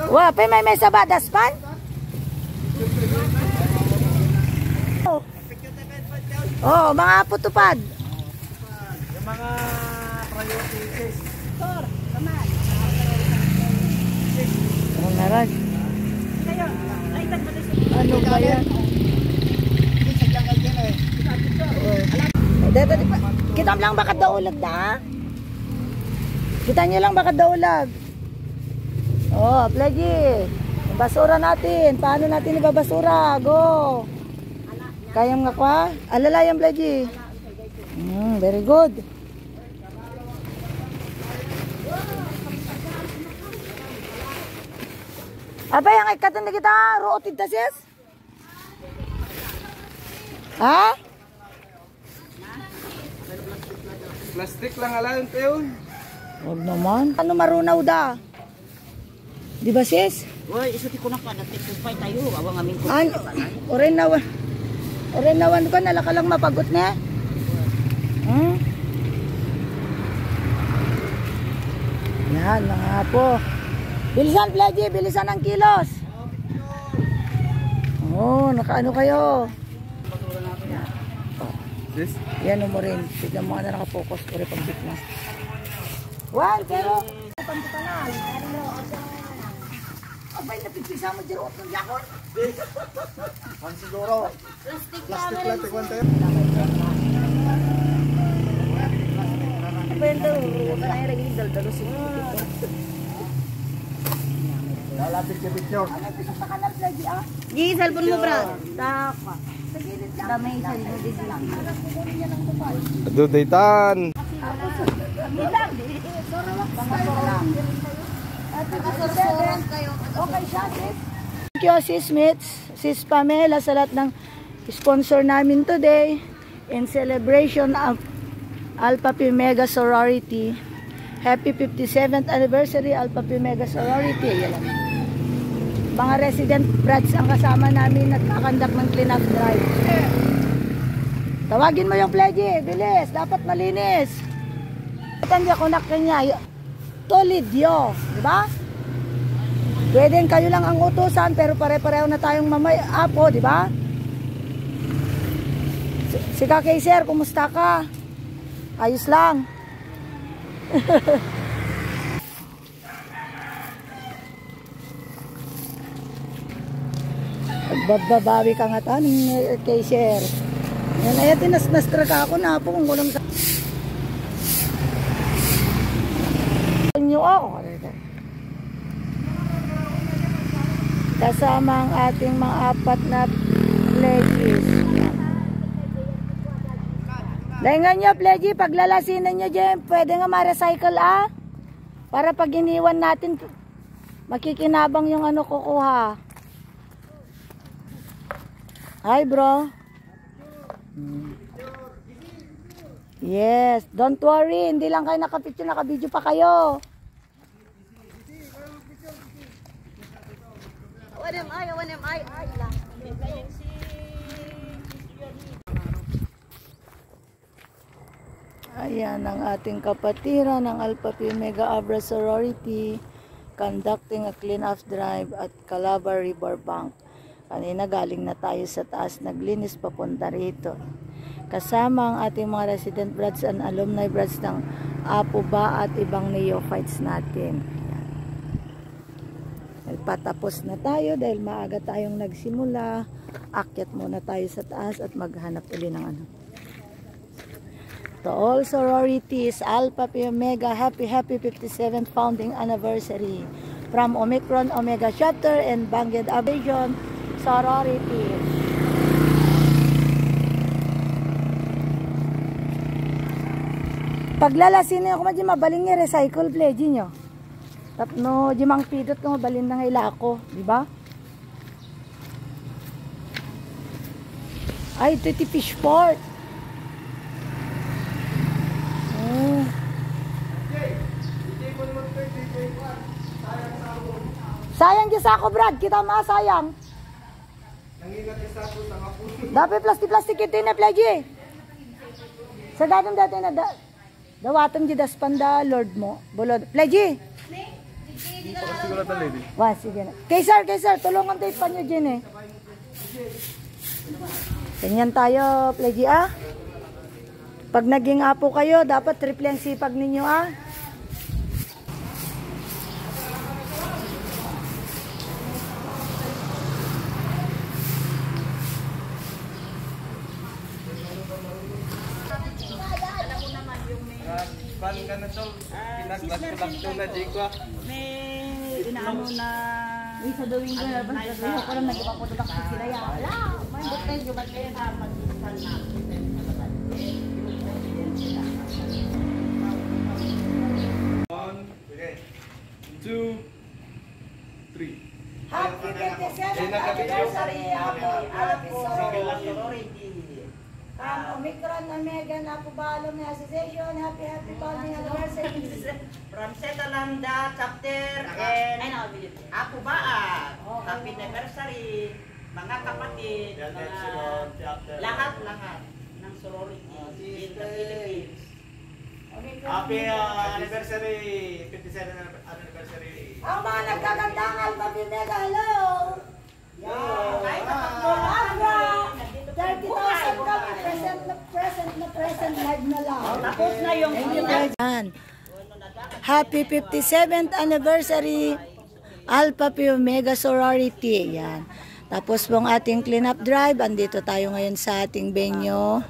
Wah, may sabadas pan? Oh, mga putupad. Yung mga priorities. Tor, kaman. Ano naran? Kayo, ay tagpatay sa Ano ba yan? Kita lang baka daulag na. Kita nyo lang baka daulag. Oh, Pledgy. Basura natin. Paano natin ibabasura? Go. Kayang nga kwa? Alala yung Pledgy. Very good. Abay, ang ikatan na kita. Rootid na sis? Ha? Plastic lang alam ito yun. Huwag naman. Ano marunaw da? Di ba sis? Uy, isuti ko na ka. Natikupay tayo. Awang amin ko. Ay, orenawan ko. Nalaka lang mapagot na. Yan, mga po. Bilisan, Pledgy. Bilisan ang kilos. Oh, nakaano kayo? This? Yan mo rin. Tignan mo na nakapokus. Uri pang bitna. One, pero. Abay, napipisa mo dyan. Otong yakon. Ang siguro. Plastic Plastic one tayo. Abay, ito. Kanay rin dal-dalo siya. Lalapit yung picture. Ano, pisok na ka na, Pledgy, ah? Gi, cellphone mo, Brad. Taka. Sa gilid lang. Damay cellphone din lang. Kukunin niya ng kupal. Dudaytan. Okay siya, sis. Thank you, sis Mitz, sis Pamela, sa lahat ng sponsor namin today in celebration of Alpha Pi Mega Sorority. Happy 57th anniversary Alpha Pi Mega Sorority. Yan lang. Mga resident brats ang kasama namin at kakandak ng clean-up drive. Tawagin mo yung Pledgy, bilis, dapat malinis. Hindi ako nakanya, Tolidyo, di ba? Pwede kayo lang ang utusan, pero pare-pareho na tayong apo, di ba? Si Kakay Sir, kumusta ka? Ayos lang. Magbabawi ka nga taning kay Sir. Yan ay tinasnastra ka ako na po kung walang sa inyo ako. Kasama ang ating mga apat na pledges. Dahingan nyo, Pledgy, paglalasinan nyo dyan, pwede nga ma-recycle para pag iniwan natin, makikinabang yung ano kukuha. Hi, bro. Yes, don't worry, hindi lang kayo nakapicture, nakabidyo pa kayo. Ay lang. Ayan ang ating kapatiran ng Alpha Pi Mega Abra Sorority conducting a clean-up drive at Calabar River Bank. Kanina galing na tayo sa taas, naglinis papunta rito. Kasama ang ating mga resident brads and alumni brads ng Apo Ba at ibang neophytes natin. Patapos na tayo dahil maaga tayong nagsimula. Akyat muna tayo sa taas at maghanap uli ng ano. To all sororities, Alpha Pi Omega, happy 57th founding anniversary from Omicron Omega Chapter and Banged Aviation Sorority. Paglalasin niyo ako mabaling ni recycle Pledgy nyo. Tapno jimang pidot ko mabalin na nga ilako, di ba? Ay, ito fish port. Oh. Sayang di sa ako, Brad. Kita masayang. Dapat plastik-plastik ito na, Pledgy. Sa dating na dawatan di daspan da Lord mo. Bulod. Pledgy. Siguro ito, lady. Wa, sige na. Kay sir, tulungan tayo pa nyo dyan eh. Ganyan tayo, Pledgy ah. Pag naging apo kayo, dapat triple ang sipag ninyo ah. Pan ka na to. Pinaglag to na, Jiko. May inaano na... Sa doing ko na ba? Ayaw ko lang nagpaputok sa sila yan. Wala! May butay yung ba't kaya na mag-ispan na. Okay. 2, 3. Happy 57th anniversary Happy sorority. Omicron Omega na po Balong Association. Happy bonding anniversary. From Setalanda chapter and Apo Baa. Happy anniversary mga kapatid, lahat ng sorority in the Philippines. Happy anniversary, 57th anniversary. Ang mga nagkagandang Alpha Pi Mega, hello! Kahit natakbo Abra! 30,000 ka, present live na lang. tapos na yung Happy 57th anniversary Alpha Pi Omega Sorority. Yan. Tapos pong ating cleanup drive, andito tayo ngayon sa ating venue.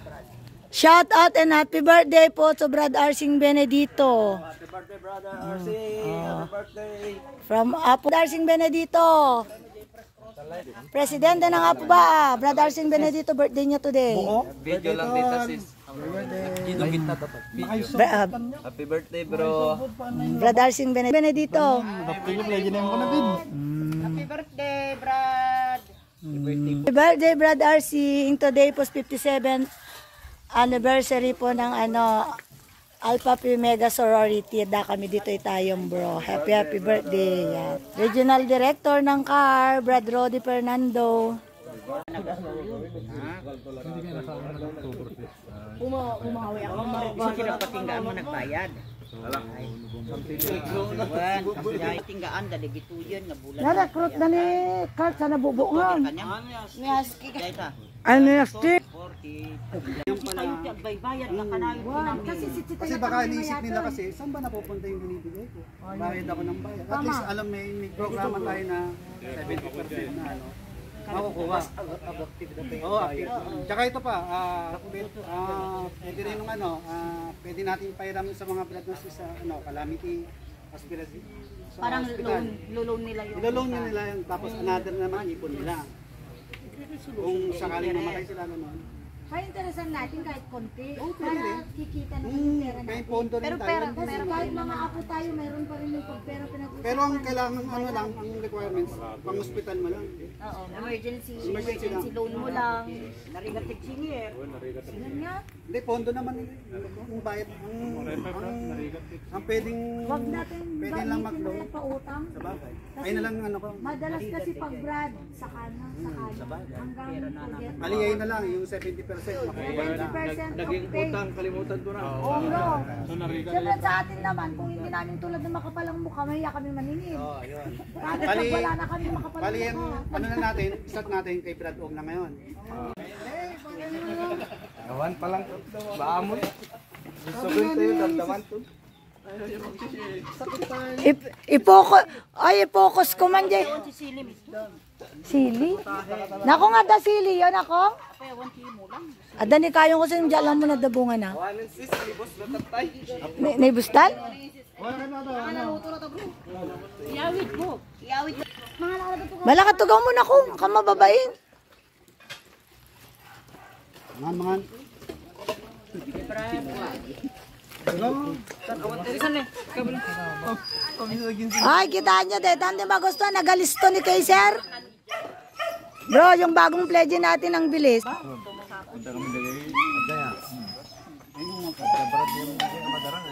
Shout out and happy birthday po to Brad Arsing Benedito. Happy birthday, brother RC. Happy birthday. From Apo Arsing Benedito. Presidente ng Apo Baa, Brad Arsing Benedito, birthday niya today. Video lang dito sis. Video kita dapat. Video. Happy birthday bro. Brad Arsing Benedito. Happy birthday, Brad! Happy birthday, Brad Arsing. Today po 57th anniversary po ng Alpha Pi Mega Sorority. Da kami dito tayong bro. Happy birthday. Yan. Regional Director ng CAR, Brad Rodi Fernando. Umawi ako. Sila patinggaan mo nagbayad. Tinggaan, daligituyan nga bulan. Na-recruit na ni Kurt sa nabubungan. Kanyang, Ano yung stick? 40. Baybayad ka na yung Kasi baka iniisip nila kasi, saan ba napupunta yung binibigay ko? Bayad ako ng bayad. At least alam may programa tayo na 70% na makukuha. Oo, active. Tsaka ito pa, pwede rin yung pwede natin pairam sa mga blood nurses sa calamity, hospital. parang loan nila yung... Iloloan nila yun, tapos another naman ipon nila. Kung sakaling mamatay sila naman. Kaya interesan natin kahit konti. pwede rin. Para kikita naman yung pera May natin. pondo rin tayo. Kasi kahit mga apo tayo, mayroon pa rin yung pagpera pinag-usapan. Pero ang kailangan lang, ang requirements, pang-hospital mo lang. Oo, emergency lang. loan mo lang. Narigatik singir. Yun nga. Hindi, pondo naman nila. Ang bayad, ang pwedeng, Huwag natin pwede lang gamitin mag-loan. na pautang. Sa bagay. Ayun na lang ko. Madalas kasi pag Brad, sa kanan, hanggang forget. Aliyay na lang, yung 70% makukuha lang. 70% naging utang, Kalimutan ko na. Oo, no. Siyempre sa atin naman, kung hindi namin tulad ng makapalang mukha, mahiya kami maningin. Oo, yun. Kahit Bali- wala na kami makapalang Bali yan, mukha. ano na natin, start natin kay Brad Og na ngayon. Awan pa lang. Baamoy. Gusto ko tayo, damdaman to. I-focus ko man dyan. Sili? Nako nga da sili yun ako. Ada ni kayong ko sa dyan lang mo na dabungan na. Awanin sis, libos na tatay. Naibustal? Iyawit mo. Mga nakalagot ko. Bala katugaw mo na ko. Kamababain. Mga. Ay, kitaan nyo dito. Hindi magustuhan. Nagalisto ni Kaiser. Bro, yung bagong pledge natin ang bilis.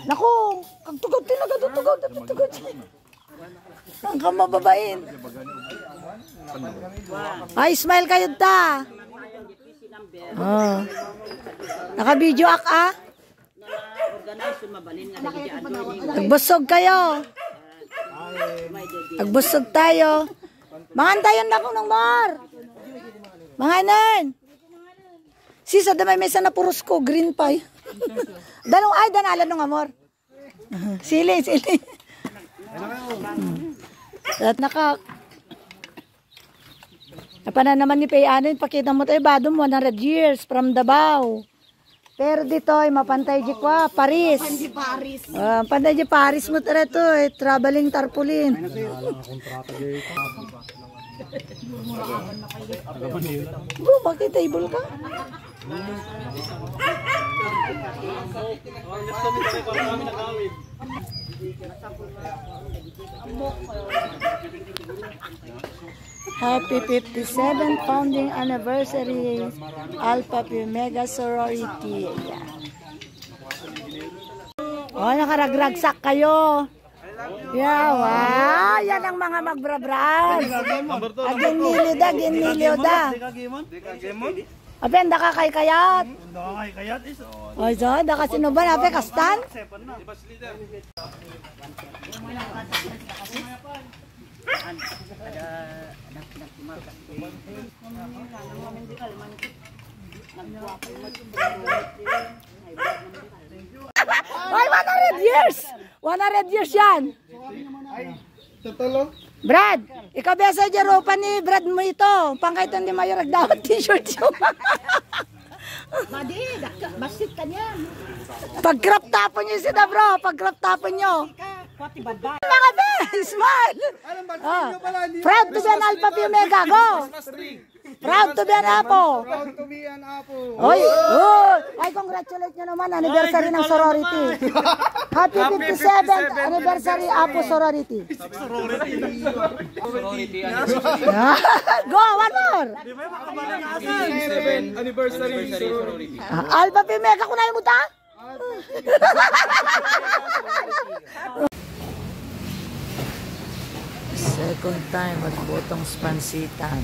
Naku, ang tugaw tugaw. Ang kamababain. Ay, smile kayo ta. Oh. Naka-video ah. Organize yung mabalin nga dali ano. Nagbusog kayo. Nagbusog tayo. Mangantayon na ko ng mar. Manganan. Sisa damay mesa na puros ko, green pie. Danong ay, danalan ng amor. Sili. At Napana naman ni Payano, pakita mo tayo, badom 100 years from Davao. Pero dito ay mapantay di kwa, Paris. Pantay di Paris mo tara to, traveling tarpaulin. Bakit table ka? Happy 57th founding anniversary Alpha Pi Mega Sorority. Oh, nakaragragsak kayo. Yeah, wow. Yan ang mga magbrabrad. Aginilyo da. Apen, daka kay kayat. Oy, so, daka sino ba? Ape, kastan? Ay, 100 years! 100 years yan! Brad, ikaw besa jaropa ni Brad mo ito. Pangkaitan di mayor nagdawat t-shirt yun. Madi, basit ka niyan. Pag-crop tapon nyo sila bro, pag-crop tapon nyo. Pati badbad. Mga be, smile! Proud to be an Alpha Pi Omega, go! Proud to be an Apo. Proud to be an Apo. Oy, ay congratulate nyo naman, anniversary ng sorority. Happy 57th anniversary Apo sorority. Sorority Go, one more. 57 anniversary sorority. Alpha Pi Omega, kunain mo ta? Second time magbotong spansitan.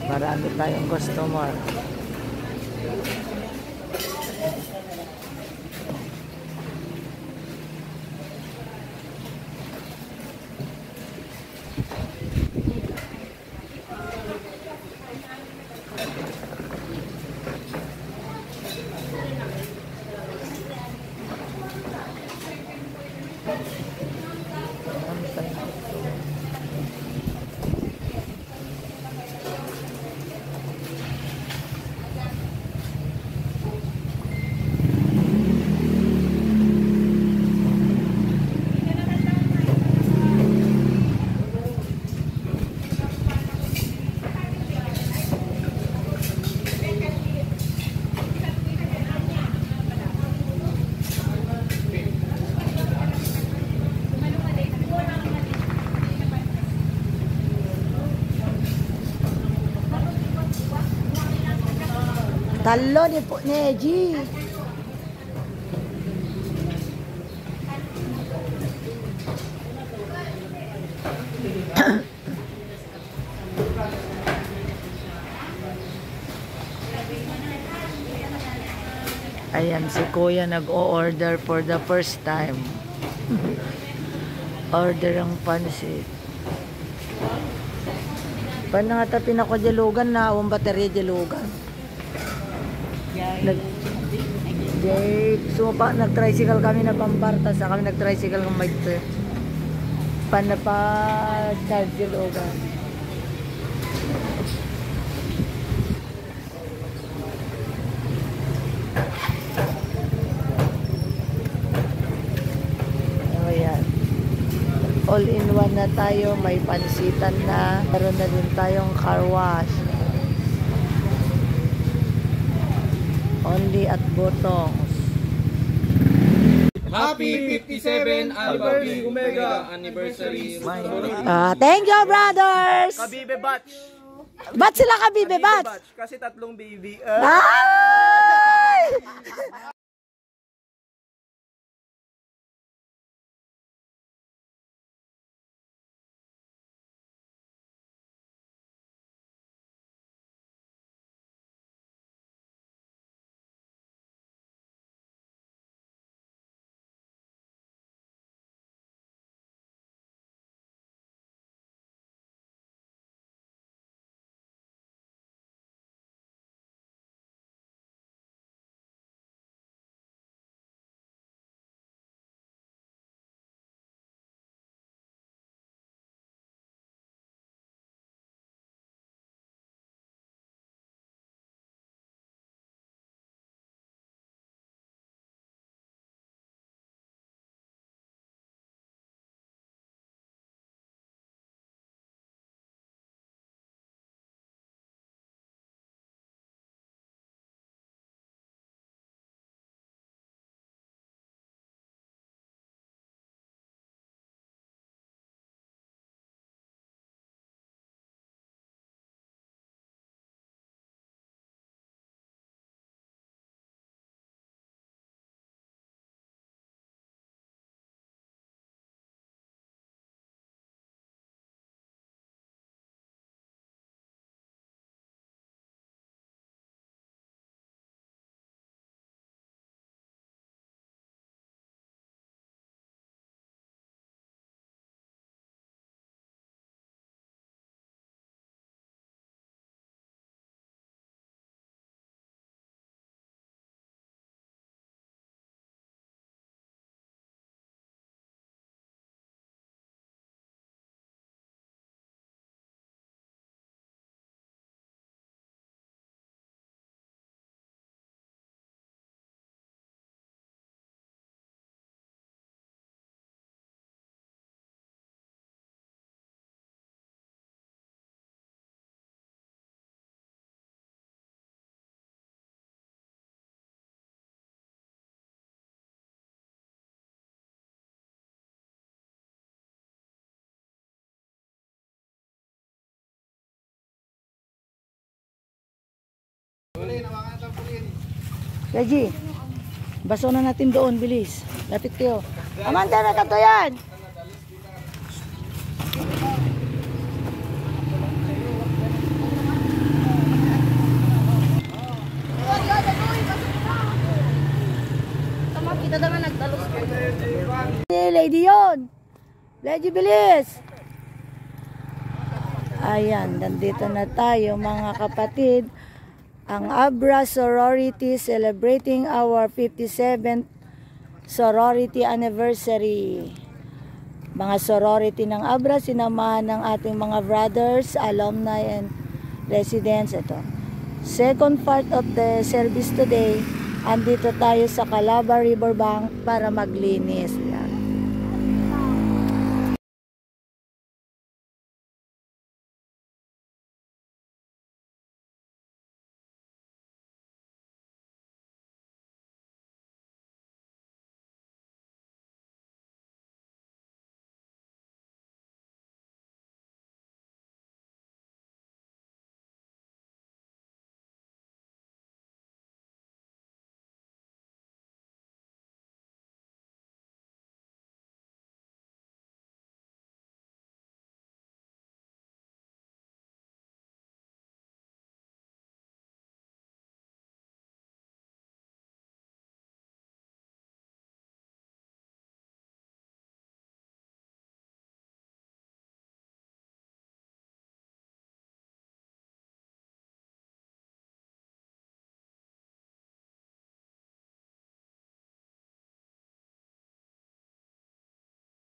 Marami tayong customer. Talo ni po ni Eji. Ayan si Kuya nag-o-order for the first time. Order ang pansit. Paano nga ta pinakadilugan na awang baterya dilugan? Nag-tricycle kami na Pambarta sa kami nag-tricycle ng may panapa-charge dilugan. Ayan. All-in-one na tayo, may pansitan na. Meron na din tayong car wash. Only at Botongs. Happy 57 Alpha Pi Omega anniversary. Thank you, brothers! Kabibe batch. Ba't sila kabibe, ba't? Kasi tatlong baby. Ay! Reggie, baso na natin doon, bilis. Lapit kayo. Amanda, may kanto yan! Tama, kita naman nagdalos ko. Lady yun! Lady, bilis! Ayan, nandito na tayo mga kapatid. Ang Abra Sorority celebrating our 57th sorority anniversary. Mga sorority ng Abra, sinamahan ng ating mga brothers, alumni and residents. Ito. Second part of the service today, andito tayo sa Calaba Riverbank para maglinis. Yan.